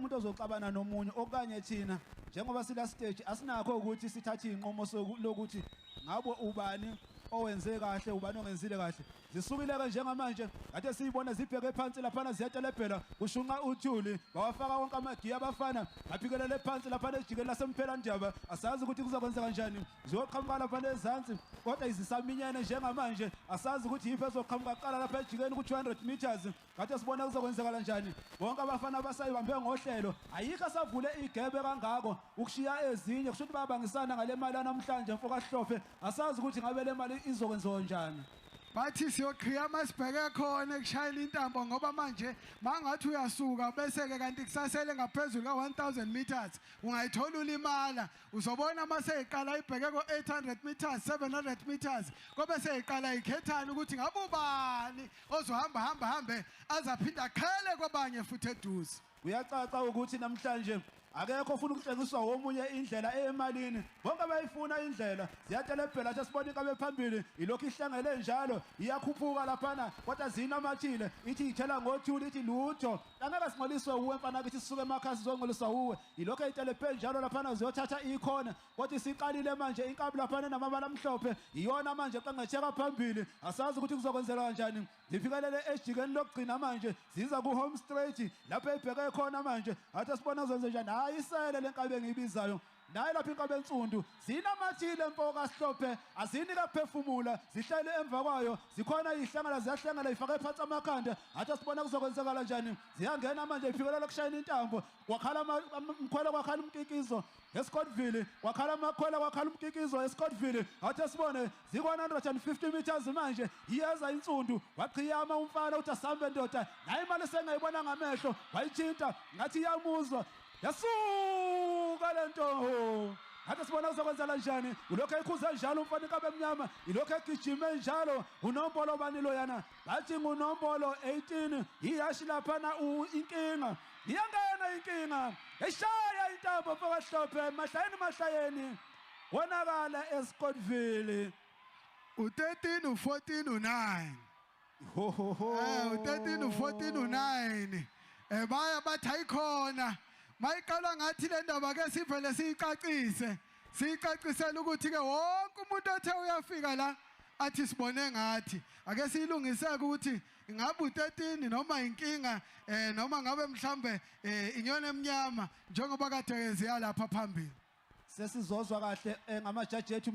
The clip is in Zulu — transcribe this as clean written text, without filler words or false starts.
umuntu ozoxabana nomunye okanye thina njengoba sila stage asinakho ukuthi sithathe inqomo lokuthi ngabo ubani owenze kahle ubani ongenzile kahle zisukile ke njengamanje kade siyibona zibheke phansi lapha ziyatelebhela kushunqa uthuli bawafaka wonke amagiya abafana aphikelele phansi lapha ejikeni lasemphela ndaba asazi ukuthi kuzokwenza kanjani ziyoqhamuka lapha ezantsi kodwa izisaminyene njengamanje asazi ukuthi yipe ezoqhamuka qala lapha ejikeni ku200 meters kade sibona kuzokwenzeka kanjani bonke abafana abasayibambe ngohlelo ayikho asavule igebe kangako ukushiya ezinye kusho ukuthi babangisana ngale mali namhlanje mfoka Hlophe asazi ukuthi ngabe le mali izokwenziwa njani bathi siyoqhiyama sibheke khona ekushayela intambo ngoba manje mangathi uyasuka bese ke kanti kusasele ngaphezulu ka1000 meters ungayithola ulimala uzobona mase iqala ibheke ko 800 meters 700 meters kobe seyiqala ikhethana ukuthi ngabe ubani ozohamba azaphinda qhele kwabanye futhi eduze uyacaca ukuthi namhlanje akekho ufuna ukuthengiswa womunye indlela eyemalini bonke bayifuna indlela ziyatelebhela nje sibona inkabe phambili ilokhu ihlangele njalo iyakhuphuka laphana kodwa zinamathile ithi ithela ngothuli ithi lutho angeke singoliswe uwe mfana kithi sisuke emakhasi zongoliswa uwe ilokho itelebhe njalo laphana ziyothatha ikhona kodwa isiqalile manje inkabi laphana namabala amhlophe iyona manje qengetheka phambili asazi ukuthi kuzokwenzeka kanjani zifikelele ejikeni lokugcina manje ziza ku home straight lapha ebheke khona manje athi sibona kuzenze njani ayisele lenkabe engibizayo naye lapha inkabe ensundu zinamathile mfoka Hlophe azini kaphefumula zihlele emva kwayo zikhona ihlangana ziyahlangana ifake phansi amakhanda athi sibona kuzokwenzeka kanjani ziyangena manje ifikelela kushayina intambo kwakhala umkhwela kwakhala umkikizo eScottville kwakhala amakhwela kwakhala umkikizo eScottville athi sibone zi150 meters manje iyeza insundu waqhiyama umfana uthi asambe ndoda naye imali sengayibona ngamehlo wayithinta ngathi iyamuzwa yasuka lento athi sibona kuzokwenza kanjani ulokho ekhuza njalo umfana inkabe emnyama ilokho egijime njalo unombolo banilo yana bathi ngunombolo 18 iyashi lapha inkinga iyangena inkinga eshaya intambo mfoka Hlophe mahlayeni wonakala eScottville u13 u14 u9 u13 u14 u9 baya bathi ayikhona mayiqala ngathi le ndaba ke sivele siyicacisela ukuthi ke wonke umuntu othe uyafika la athi sibone ngathi ake siyilungiseke ukuthi ingabe u13 noma inkinga noma ngabe mhlambe Nyonemnyama njengoba kade ziya lapha phambili sesizozwa kahle ngamajaji ethu